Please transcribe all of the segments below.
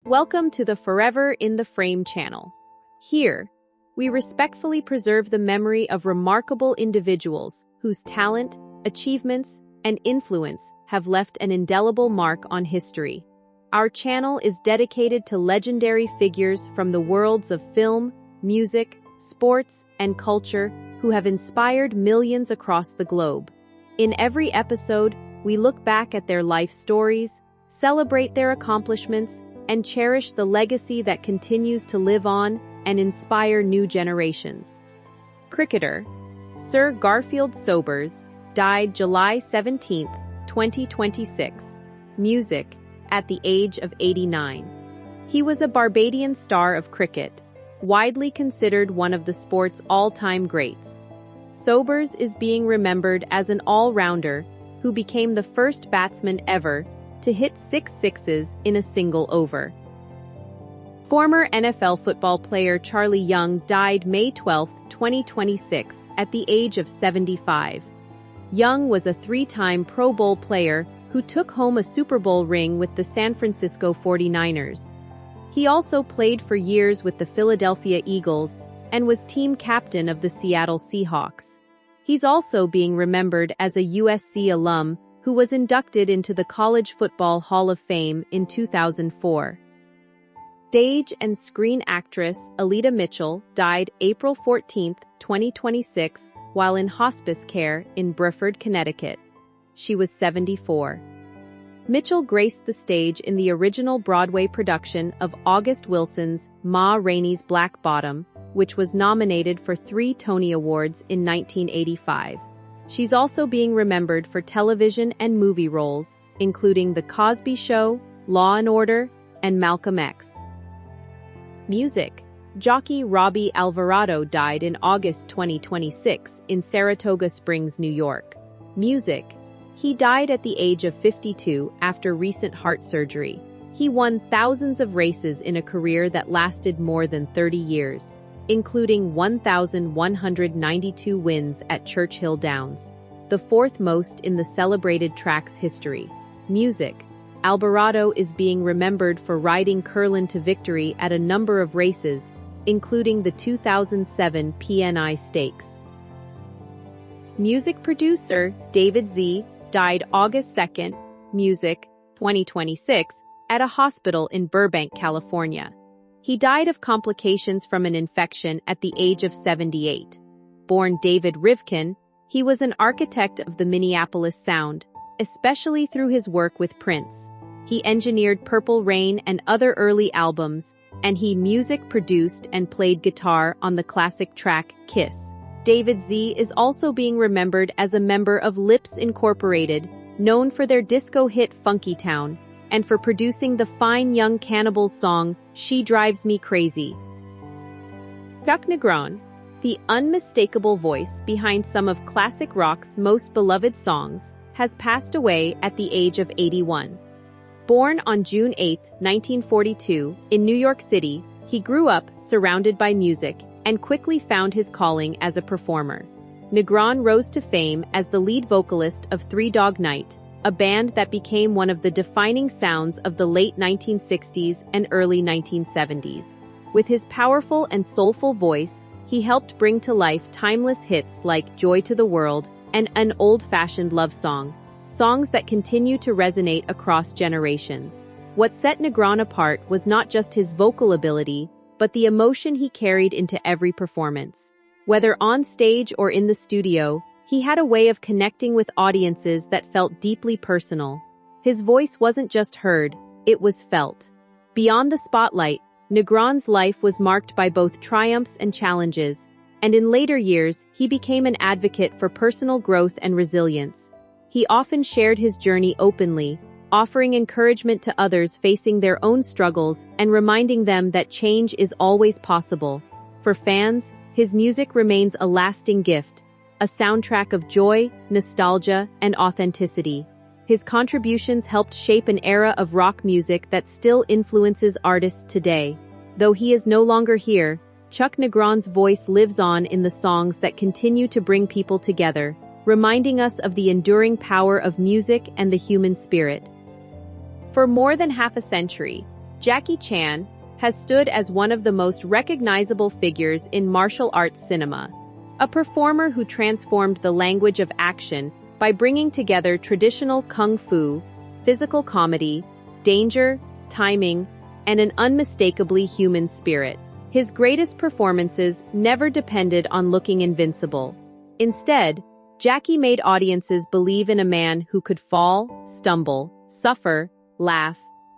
Welcome to the Forever in the Frame channel. Here, we respectfully preserve the memory of remarkable individuals whose talent, achievements, and influence have left an indelible mark on history. Our channel is dedicated to legendary figures from the worlds of film, music, sports, and culture who have inspired millions across the globe. In every episode, we look back at their life stories, celebrate their accomplishments, and cherish the legacy that continues to live on and inspire new generations. Cricketer Sir Garfield Sobers died July 17, 2026. Music, at the age of 89. He was a Barbadian star of cricket, widely considered one of the sport's all-time greats. Sobers is being remembered as an all-rounder who became the first batsman ever to hit 6 sixes in a single over. Former NFL football player Charlie Young died May 12, 2026, at the age of 75. Young was a 3-time Pro Bowl player who took home a Super Bowl ring with the San Francisco 49ers. He also played for years with the Philadelphia Eagles and was team captain of the Seattle Seahawks. He's also being remembered as a USC alum who was inducted into the College Football Hall of Fame in 2004. Stage and screen actress Alita Mitchell died April 14, 2026, while in hospice care in Bruford, Connecticut. She was 74. Mitchell graced the stage in the original Broadway production of August Wilson's Ma Rainey's Black Bottom, which was nominated for 3 Tony Awards in 1985. She's also being remembered for television and movie roles, including The Cosby Show, Law and Order, and Malcolm X. Music. Jockey Robbie Alvarado died in August 2026 in Saratoga Springs, New York. Music. He died at the age of 52 after recent heart surgery. He won thousands of races in a career that lasted more than 30 years, including 1,192 wins at Churchill Downs, the 4th most in the celebrated track's history. Music. Alvarado is being remembered for riding Curlin to victory at a number of races, including the 2007 PNI Stakes. Music producer David Z died August 2nd, Music, 2026, at a hospital in Burbank, California. He died of complications from an infection at the age of 78. Born David Rivkin, he was an architect of the Minneapolis sound, especially through his work with Prince. He engineered Purple Rain and other early albums, and he music produced and played guitar on the classic track Kiss. David Z is also being remembered as a member of Lips Incorporated, known for their disco hit Funky Town, and for producing the Fine Young Cannibals song She Drives Me Crazy. Chuck Negron, the unmistakable voice behind some of classic rock's most beloved songs, has passed away at the age of 81. Born on June 8, 1942, in New York City, he grew up surrounded by music and quickly found his calling as a performer. Negron rose to fame as the lead vocalist of Three Dog Night, a band that became one of the defining sounds of the late 1960s and early 1970s. With his powerful and soulful voice, he helped bring to life timeless hits like Joy to the World and An Old-Fashioned Love Song, songs that continue to resonate across generations. What set Negron apart was not just his vocal ability, but the emotion he carried into every performance. Whether on stage or in the studio, he had a way of connecting with audiences that felt deeply personal. His voice wasn't just heard, it was felt. Beyond the spotlight, Negron's life was marked by both triumphs and challenges, and in later years, he became an advocate for personal growth and resilience. He often shared his journey openly, offering encouragement to others facing their own struggles and reminding them that change is always possible. For fans, his music remains a lasting gift, a soundtrack of joy, nostalgia, and authenticity. His contributions helped shape an era of rock music that still influences artists today. Though he is no longer here, Chuck Negron's voice lives on in the songs that continue to bring people together, reminding us of the enduring power of music and the human spirit. For more than half a century, Jackie Chan has stood as one of the most recognizable figures in martial arts cinema, a performer who transformed the language of action by bringing together traditional kung fu, physical comedy, danger, timing, and an unmistakably human spirit. His greatest performances never depended on looking invincible. Instead, Jackie made audiences believe in a man who could fall, stumble, suffer, laugh,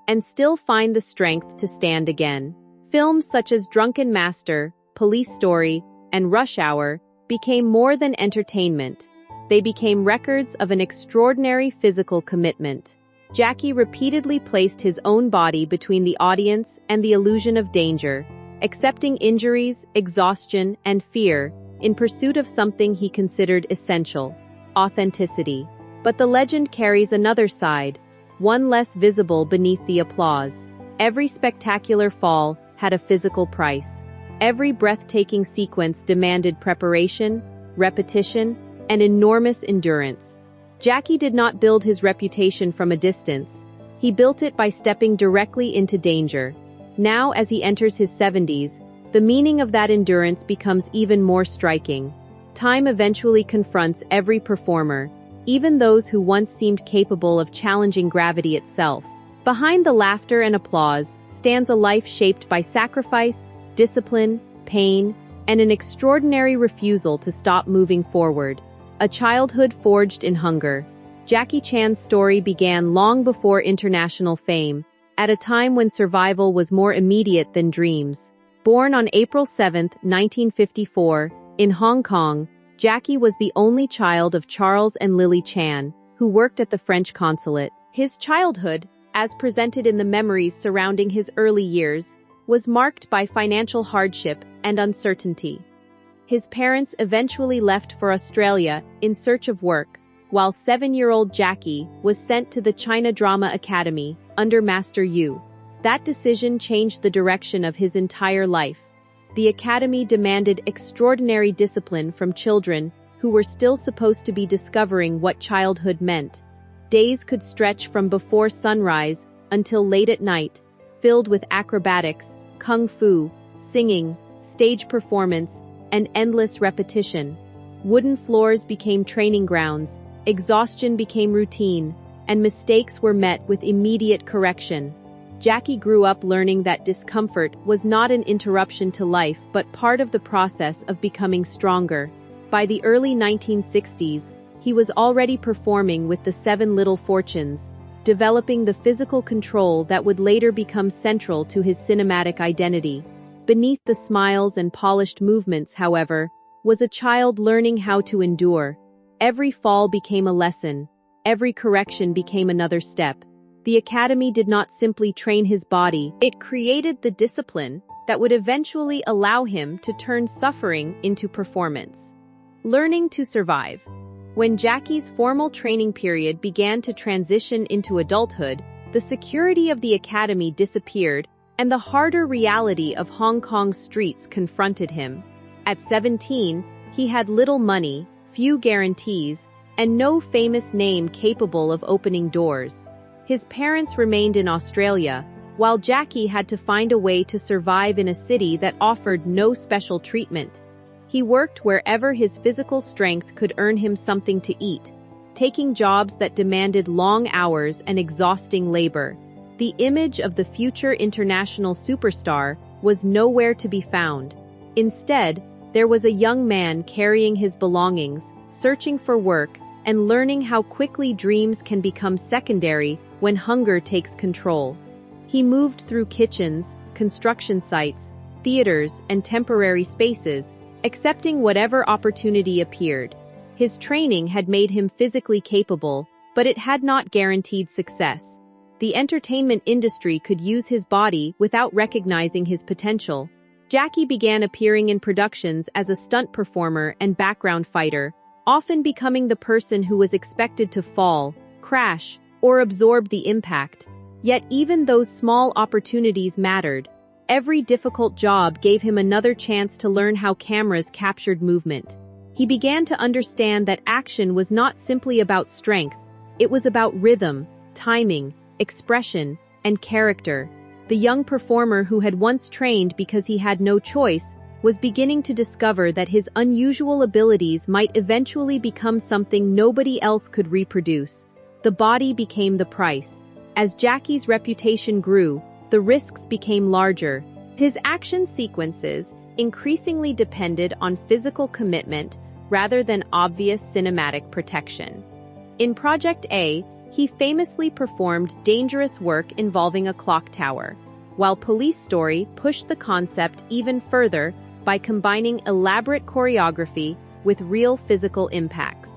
and still find the strength to stand again. Films such as Drunken Master, Police Story, and Rush Hour became more than entertainment. They became records of an extraordinary physical commitment. Jackie repeatedly placed his own body between the audience and the illusion of danger, accepting injuries, exhaustion, and fear in pursuit of something he considered essential: authenticity. But the legend carries another side, one less visible beneath the applause. Every spectacular fall had a physical price. Every breathtaking sequence demanded preparation, repetition, and enormous endurance. Jackie did not build his reputation from a distance. He built it by stepping directly into danger. Now, as he enters his 70s, the meaning of that endurance becomes even more striking. Time eventually confronts every performer, even those who once seemed capable of challenging gravity itself. Behind the laughter and applause stands a life shaped by sacrifice, discipline, pain, and an extraordinary refusal to stop moving forward. A childhood forged in hunger. Jackie Chan's story began long before international fame, at a time when survival was more immediate than dreams. Born on April 7, 1954, in Hong Kong, Jackie was the only child of Charles and Lily Chan, who worked at the French consulate. His childhood, as presented in the memories surrounding his early years, was marked by financial hardship and uncertainty. His parents eventually left for Australia in search of work, while 7-year-old Jackie was sent to the China Drama Academy under Master Yu. That decision changed the direction of his entire life. The academy demanded extraordinary discipline from children who were still supposed to be discovering what childhood meant. Days could stretch from before sunrise until late at night, filled with acrobatics, kung fu, singing, stage performance, and endless repetition. Wooden floors became training grounds, exhaustion became routine, and mistakes were met with immediate correction. Jackie grew up learning that discomfort was not an interruption to life but part of the process of becoming stronger. By the early 1960s, he was already performing with the Seven Little Fortunes, developing the physical control that would later become central to his cinematic identity. Beneath the smiles and polished movements, however, was a child learning how to endure. Every fall became a lesson. Every correction became another step. The academy did not simply train his body, it created the discipline that would eventually allow him to turn suffering into performance. Learning to survive. When Jackie's formal training period began to transition into adulthood, the security of the academy disappeared, and the harder reality of Hong Kong's streets confronted him. At 17, he had little money, few guarantees, and no famous name capable of opening doors. His parents remained in Australia, while Jackie had to find a way to survive in a city that offered no special treatment. He worked wherever his physical strength could earn him something to eat, taking jobs that demanded long hours and exhausting labor. The image of the future international superstar was nowhere to be found. Instead, there was a young man carrying his belongings, searching for work, and learning how quickly dreams can become secondary when hunger takes control. He moved through kitchens, construction sites, theaters, and temporary spaces, accepting whatever opportunity appeared. His training had made him physically capable, but it had not guaranteed success. The entertainment industry could use his body without recognizing his potential. Jackie began appearing in productions as a stunt performer and background fighter, often becoming the person who was expected to fall, crash, or absorb the impact. Yet even those small opportunities mattered. Every difficult job gave him another chance to learn how cameras captured movement. He began to understand that action was not simply about strength, it was about rhythm, timing, expression, and character. The young performer who had once trained because he had no choice was beginning to discover that his unusual abilities might eventually become something nobody else could reproduce. The body became the price. As Jackie's reputation grew, the risks became larger. His action sequences increasingly depended on physical commitment rather than obvious cinematic protection. In Project A, he famously performed dangerous work involving a clock tower, while Police Story pushed the concept even further by combining elaborate choreography with real physical impacts.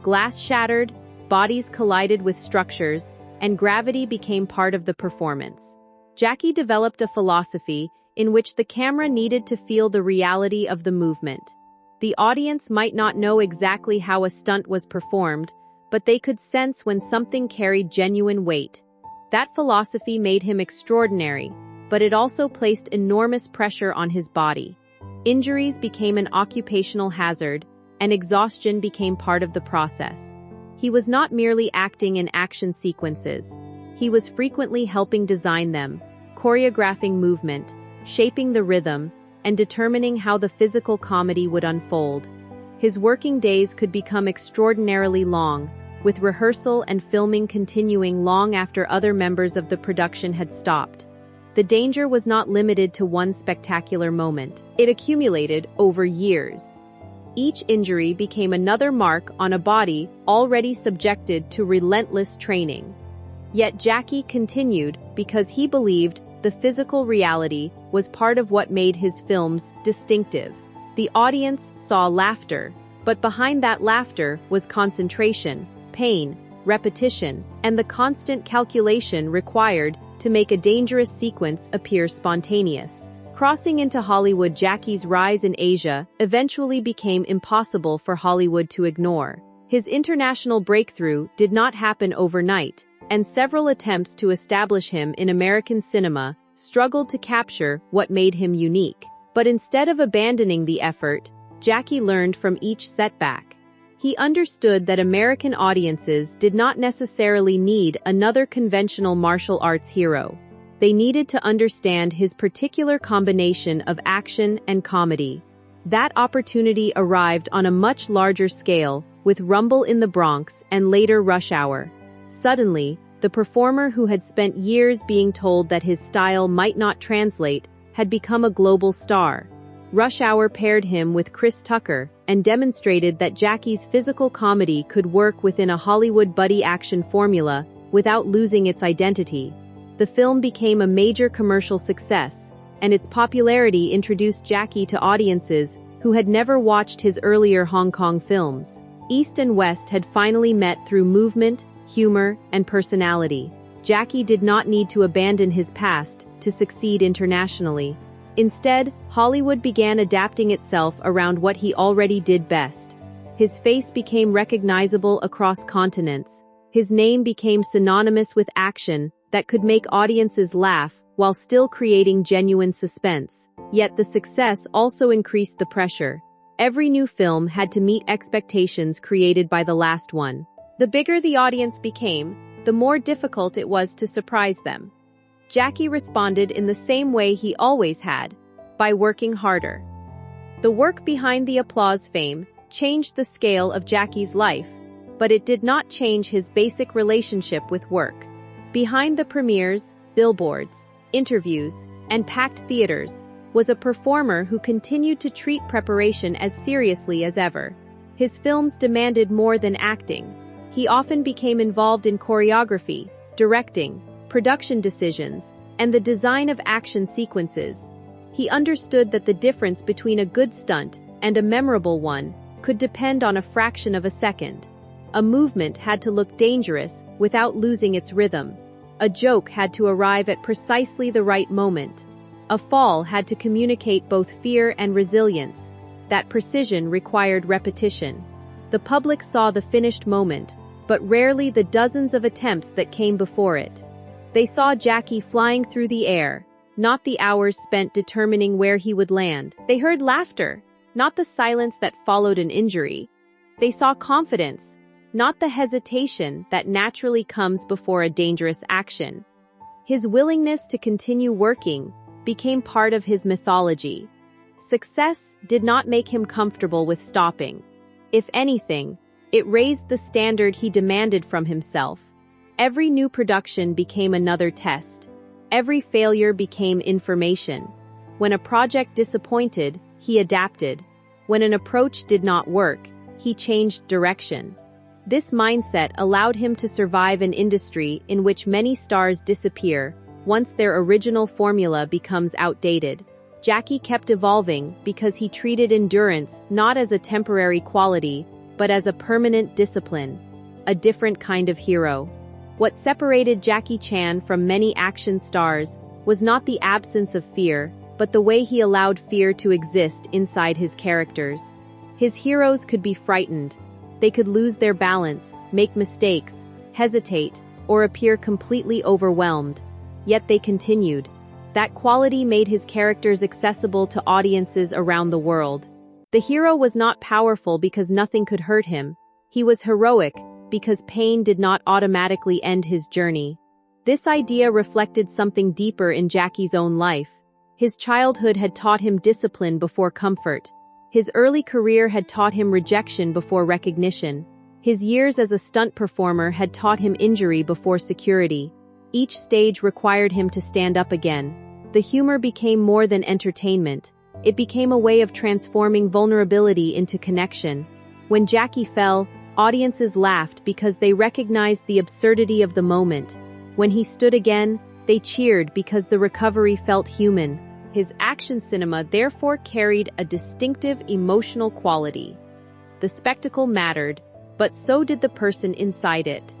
Glass shattered, bodies collided with structures, and gravity became part of the performance. Jackie developed a philosophy in which the camera needed to feel the reality of the movement. The audience might not know exactly how a stunt was performed, but they could sense when something carried genuine weight. That philosophy made him extraordinary, but it also placed enormous pressure on his body. Injuries became an occupational hazard, and exhaustion became part of the process. He was not merely acting in action sequences. He was frequently helping design them, choreographing movement, shaping the rhythm, and determining how the physical comedy would unfold. His working days could become extraordinarily long, with rehearsal and filming continuing long after other members of the production had stopped. The danger was not limited to one spectacular moment. It accumulated over years. Each injury became another mark on a body already subjected to relentless training. Yet Jackie continued because he believed the physical reality was part of what made his films distinctive. The audience saw laughter, but behind that laughter was concentration, pain, repetition, and the constant calculation required to make a dangerous sequence appear spontaneous. Crossing into Hollywood, Jackie's rise in Asia eventually became impossible for Hollywood to ignore. His international breakthrough did not happen overnight, and several attempts to establish him in American cinema struggled to capture what made him unique. But instead of abandoning the effort, Jackie learned from each setback. He understood that American audiences did not necessarily need another conventional martial arts hero. They needed to understand his particular combination of action and comedy. That opportunity arrived on a much larger scale with Rumble in the Bronx and later Rush Hour. Suddenly, the performer who had spent years being told that his style might not translate had become a global star. Rush Hour paired him with Chris Tucker and demonstrated that Jackie's physical comedy could work within a Hollywood buddy action formula without losing its identity. The film became a major commercial success, and its popularity introduced Jackie to audiences who had never watched his earlier Hong Kong films. East and West had finally met through movement, humor, and personality. Jackie did not need to abandon his past to succeed internationally. Instead, Hollywood began adapting itself around what he already did best. His face became recognizable across continents. His name became synonymous with action that could make audiences laugh while still creating genuine suspense. Yet the success also increased the pressure. Every new film had to meet expectations created by the last one. The bigger the audience became, the more difficult it was to surprise them. Jackie responded in the same way he always had, by working harder. The work behind the applause fame changed the scale of Jackie's life, but it did not change his basic relationship with work. Behind the premieres, billboards, interviews, and packed theaters was a performer who continued to treat preparation as seriously as ever. His films demanded more than acting. He often became involved in choreography, directing, production decisions, and the design of action sequences. He understood that the difference between a good stunt and a memorable one could depend on a fraction of a second. A movement had to look dangerous without losing its rhythm. A joke had to arrive at precisely the right moment. A fall had to communicate both fear and resilience. That precision required repetition. The public saw the finished moment, but rarely the dozens of attempts that came before it. They saw Jackie flying through the air, not the hours spent determining where he would land. They heard laughter, not the silence that followed an injury. They saw confidence, not the hesitation that naturally comes before a dangerous action. His willingness to continue working became part of his mythology. Success did not make him comfortable with stopping. If anything, it raised the standard he demanded from himself. Every new production became another test. Every failure became information. When a project disappointed, he adapted. When an approach did not work, he changed direction. This mindset allowed him to survive an industry in which many stars disappear once their original formula becomes outdated. Jackie kept evolving because he treated endurance not as a temporary quality, but as a permanent discipline, a different kind of hero. What separated Jackie Chan from many action stars was not the absence of fear, but the way he allowed fear to exist inside his characters. His heroes could be frightened. They could lose their balance, make mistakes, hesitate, or appear completely overwhelmed. Yet they continued. That quality made his characters accessible to audiences around the world. The hero was not powerful because nothing could hurt him. He was heroic because pain did not automatically end his journey. This idea reflected something deeper in Jackie's own life. His childhood had taught him discipline before comfort. His early career had taught him rejection before recognition. His years as a stunt performer had taught him injury before security. Each stage required him to stand up again. The humor became more than entertainment. It became a way of transforming vulnerability into connection. When Jackie fell, audiences laughed because they recognized the absurdity of the moment. When he stood again, they cheered because the recovery felt human. His action cinema therefore carried a distinctive emotional quality. The spectacle mattered, but so did the person inside it.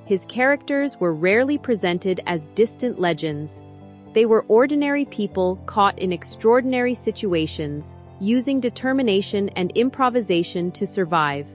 His characters were rarely presented as distant legends. They were ordinary people caught in extraordinary situations, using determination and improvisation to survive.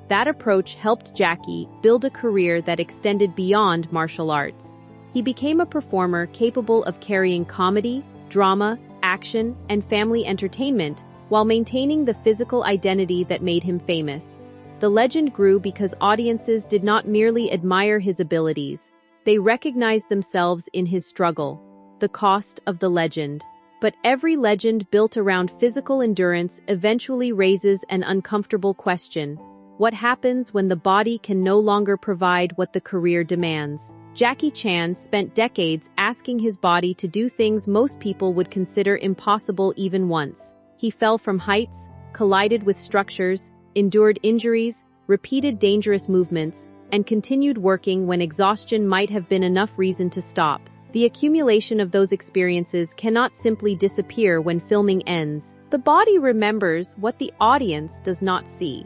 That approach helped Jackie build a career that extended beyond martial arts. He became a performer capable of carrying comedy, drama, action, and family entertainment while maintaining the physical identity that made him famous. The legend grew because audiences did not merely admire his abilities, they recognized themselves in his struggle. The cost of the legend. But every legend built around physical endurance eventually raises an uncomfortable question. What happens when the body can no longer provide what the career demands? Jackie Chan spent decades asking his body to do things most people would consider impossible even once. He fell from heights, collided with structures, endured injuries, repeated dangerous movements, and continued working when exhaustion might have been enough reason to stop. The accumulation of those experiences cannot simply disappear when filming ends. The body remembers what the audience does not see.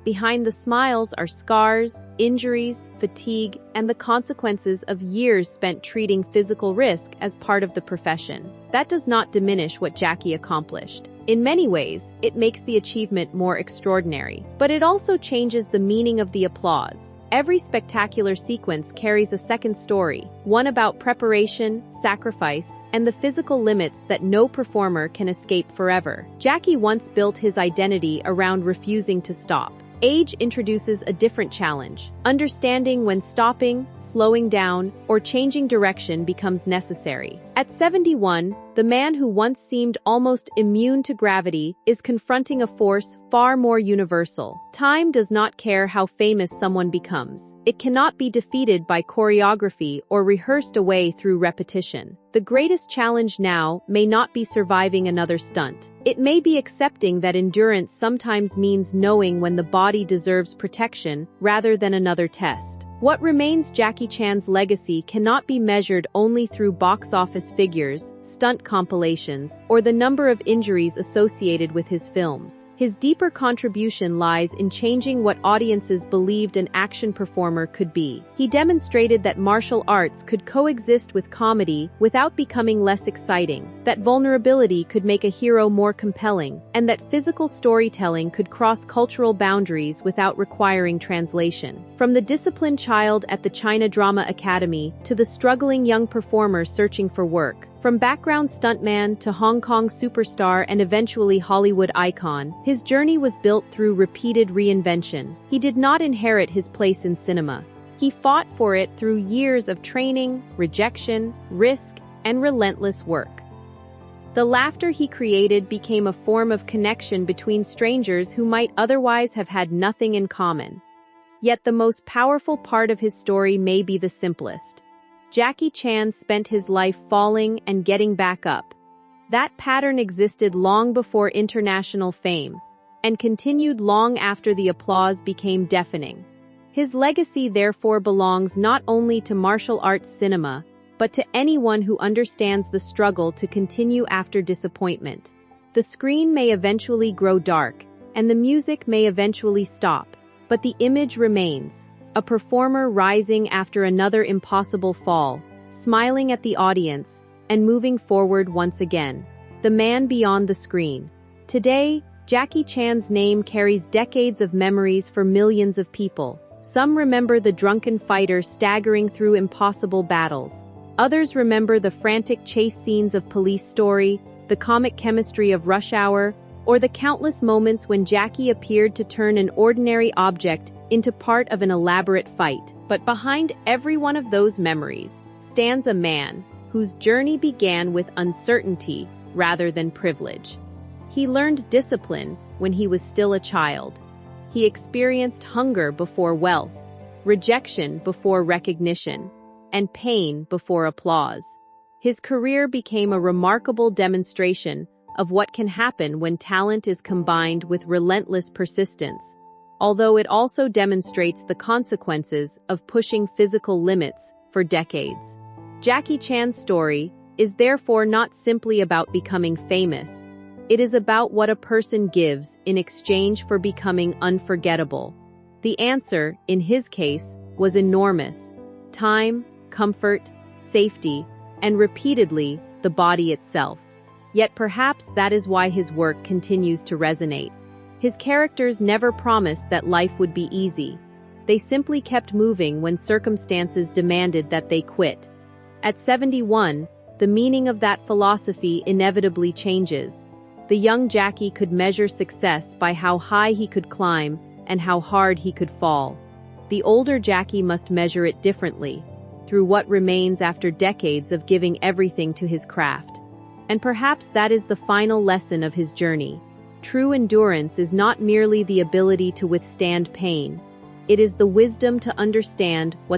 Behind the smiles are scars, injuries, fatigue, and the consequences of years spent treating physical risk as part of the profession. That does not diminish what Jackie accomplished. In many ways, it makes the achievement more extraordinary. But it also changes the meaning of the applause. Every spectacular sequence carries a second story, one about preparation, sacrifice, and the physical limits that no performer can escape forever. Jackie once built his identity around refusing to stop. Age introduces a different challenge. Understanding when stopping, slowing down, or changing direction becomes necessary. At 71, the man who once seemed almost immune to gravity is confronting a force far more universal. Time does not care how famous someone becomes. It cannot be defeated by choreography or rehearsed away through repetition. The greatest challenge now may not be surviving another stunt. It may be accepting that endurance sometimes means knowing when the body deserves protection rather than another test. What remains Jackie Chan's legacy cannot be measured only through box office figures, stunt compilations, or the number of injuries associated with his films. His deeper contribution lies in changing what audiences believed an action performer could be. He demonstrated that martial arts could coexist with comedy without becoming less exciting, that vulnerability could make a hero more compelling, and that physical storytelling could cross cultural boundaries without requiring translation. From the disciplined child at the China Drama Academy to the struggling young performer searching for work, from background stuntman to Hong Kong superstar and eventually Hollywood icon, his journey was built through repeated reinvention. He did not inherit his place in cinema. He fought for it through years of training, rejection, risk, and relentless work. The laughter he created became a form of connection between strangers who might otherwise have had nothing in common. Yet the most powerful part of his story may be the simplest. Jackie Chan spent his life falling and getting back up. That pattern existed long before international fame, and continued long after the applause became deafening. His legacy therefore belongs not only to martial arts cinema, but to anyone who understands the struggle to continue after disappointment. The screen may eventually grow dark, and the music may eventually stop, but the image remains, a performer rising after another impossible fall, smiling at the audience, and moving forward once again. The man beyond the screen. Today, Jackie Chan's name carries decades of memories for millions of people. Some remember the drunken fighter staggering through impossible battles. Others remember the frantic chase scenes of Police Story, the comic chemistry of Rush Hour, or the countless moments when Jackie appeared to turn an ordinary object into part of an elaborate fight. But behind every one of those memories stands a man whose journey began with uncertainty rather than privilege. He learned discipline when he was still a child. He experienced hunger before wealth, rejection before recognition, and pain before applause. His career became a remarkable demonstration of what can happen when talent is combined with relentless persistence, although it also demonstrates the consequences of pushing physical limits for decades. Jackie Chan's story is therefore not simply about becoming famous. It is about what a person gives in exchange for becoming unforgettable. The answer, in his case, was enormous: time, comfort, safety, and repeatedly, the body itself. Yet perhaps that is why his work continues to resonate. His characters never promised that life would be easy. They simply kept moving when circumstances demanded that they quit. At 71, the meaning of that philosophy inevitably changes. The young Jackie could measure success by how high he could climb and how hard he could fall. The older Jackie must measure it differently, through what remains after decades of giving everything to his craft. And perhaps that is the final lesson of his journey. True endurance is not merely the ability to withstand pain. It is the wisdom to understand what